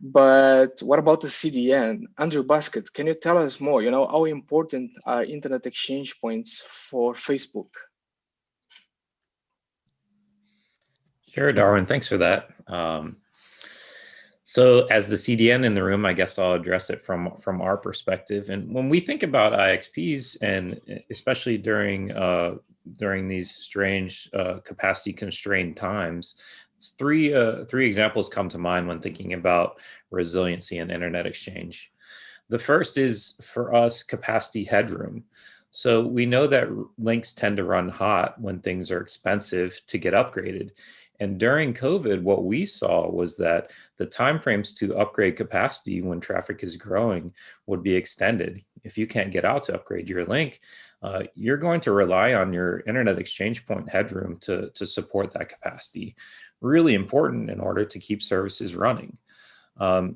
But what about the CDN? Andrew Baskett, can you tell us more? How important are internet exchange points for Facebook? Sure, Darwin, thanks for that. So as the CDN in the room, I guess I'll address it from our perspective. And when we think about IXPs, and especially during these strange capacity constrained times, three examples come to mind when thinking about resiliency and internet exchange. The first is, for us, capacity headroom. So we know that links tend to run hot when things are expensive to get upgraded. And during COVID, what we saw was that the timeframes to upgrade capacity when traffic is growing would be extended. If you can't get out to upgrade your link, you're going to rely on your internet exchange point headroom to support that capacity. Really important in order to keep services running. For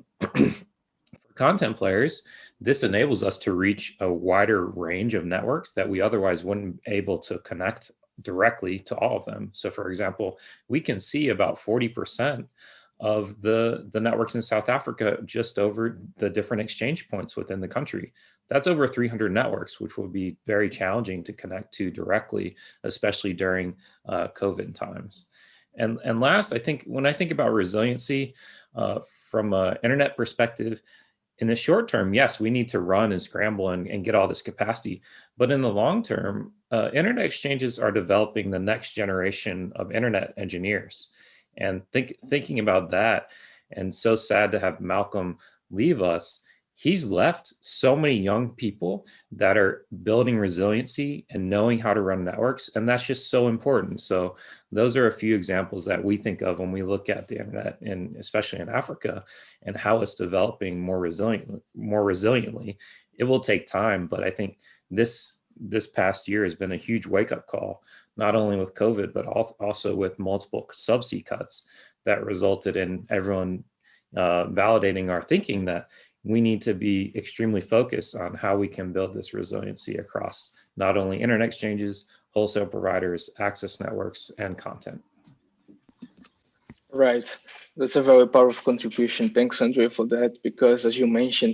content players, this enables us to reach a wider range of networks that we otherwise wouldn't be able to connect directly to all of them. So for example, we can see about 40% of the networks in South Africa just over the different exchange points within the country. That's over 300 networks, which will be very challenging to connect to directly, especially during COVID times. And last, I think when I think about resiliency from an internet perspective, in the short term, yes, we need to run and scramble and get all this capacity. But in the long term, internet exchanges are developing the next generation of internet engineers. And thinking about that, and so sad to have Malcolm leave us, he's left so many young people that are building resiliency and knowing how to run networks. And that's just so important. So those are a few examples that we think of when we look at the internet, and especially in Africa, and how it's developing more resiliently. It will take time, but I think this past year has been a huge wake-up call, not only with COVID, but also with multiple subsidy cuts that resulted in everyone validating our thinking that we need to be extremely focused on how we can build this resiliency across not only internet exchanges, wholesale providers, access networks, and content. Right. That's a very powerful contribution. Thanks, Andre, for that, because as you mentioned,